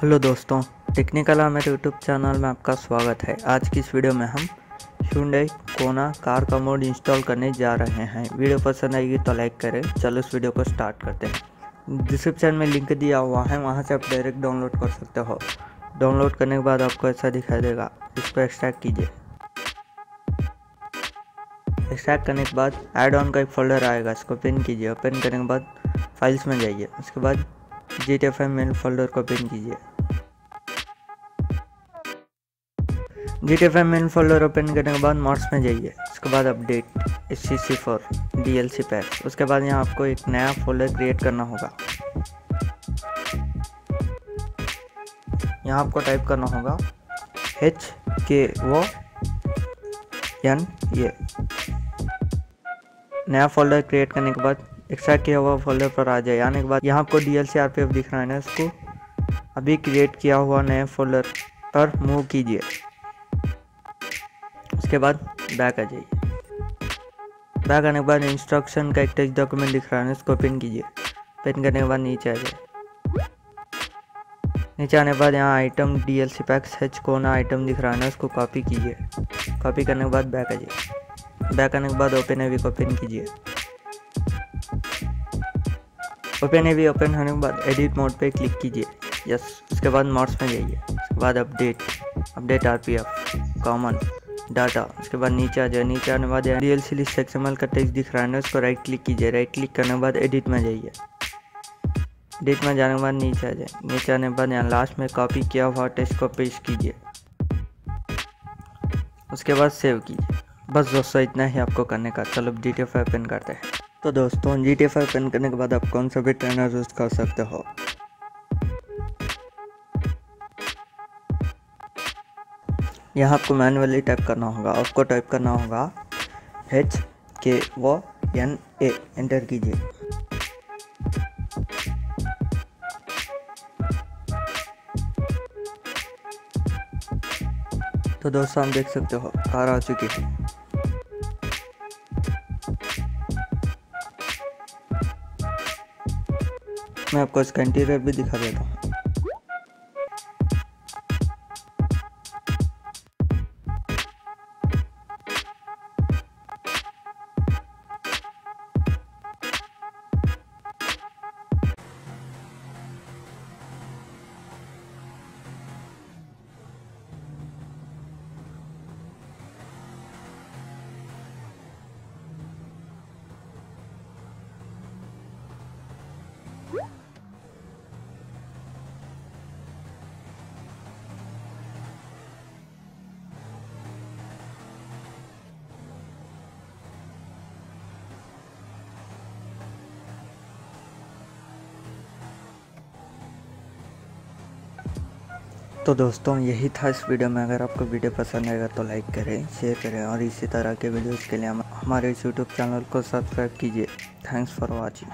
Hello दोस्तों, technical Amer YouTube channel में आपका स्वागत है। आज की इस वीडियो में हम Hyundai कोना कार का मोड इंस्टॉल करने जा रहे हैं। वीडियो पसंद आएगी तो लाइक करें। चलो इस वीडियो को स्टार्ट करते हैं। डिस्क्रिप्शन में लिंक दिया हुआ है, वहां से आप डायरेक्ट डाउनलोड कर सकते हो। डाउनलोड करने के बाद आपको ऐसा दिखाई देगा। इसको एक्सट्रैक्ट कीजिए। एक्सट्रैक्ट करने के बाद ऐड ऑन का एक फोल्डर आएगा, इसको ओपन कीजिए। ओपन करने के बाद फाइल्स में जाइए। उसके बाद GTFM मेन फोल्डर को ओपन कीजिए। GTFM मेन फोल्डर ओपन करने के बाद मॉड्स में जाइए। उसके बाद अपडेट HCC4 DLC पैक। उसके बाद यहाँ आपको एक नया फोल्डर क्रिएट करना होगा। यहाँ आपको टाइप करना होगा HKONA। नया फोल्डर क्रिएट करने के बाद एक्सट्रैक्ट किया हुआ फोल्डर पर आ जाए। आने के बाद यहाँ आपको DLC RPF दिख रहा है ना, इसको अभी क्रिएट किया हुआ नए फोल्डर पर मूव कीजिए। उसके बाद बैक आ जाइए। बैक आने के बाद इंस्ट्रक्शन का एक टेक्स्ट डॉक्यूमेंट दिख रहा है ना, इसको ओपन कीजिए। ओपन करने के बाद नीचे आ जाए। नीचे आने के बाद यहाँ item DLC PACS HKONA item दिख रहा है ना, उसको कॉपी कीजिए। कॉपी करने के बाद बैक आ जाइए। बैक आने के बाद ओपन एवी को ओपन कीजिए। ओपन एवी ओपन होने के बाद एडिट मोड पे क्लिक कीजिए। यस। उसके बाद मॉड्स में जाइए। उसके बाद अपडेट RPF कॉमन डाटा। उसके बाद नीचे आ जाए। नीचे आने के बाद DLC लिस्ट XML का टेक्स्ट दिख रहा है ना, उसको राइट क्लिक कीजिए। राइट क्लिक करने के बाद एडिट में जाइए। एडिट में जाने के बाद नीचे आ जाए। नीचे आने के बाद यहाँ लास्ट में कॉपी किया हुआ टेक्स्ट को पेस्ट कीजिए। उसके बाद सेव कीजिए। बस दोस्तों, इतना ही आपको करने का। चलो GTFM ओपन करते हैं। तो दोस्तों, GTFM ओपन करने के बाद आप कौन सा भी ट्रेनर यूज कर सकते हो। यहाँ आपको मैनुअली टाइप करना होगा। आपको टाइप करना होगा HKONA। एंटर कीजिए। तो दोस्तों, आप देख सकते हो कार आ चुकी है। मैं आपको इसका इंटीरियर भी दिखा देता हूँ। तो दोस्तों, यही था इस वीडियो में। अगर आपको वीडियो पसंद आएगा तो लाइक करें, शेयर करें और इसी तरह के वीडियोस के लिए हमारे इस यूट्यूब चैनल को सब्सक्राइब कीजिए। Thanks for watching.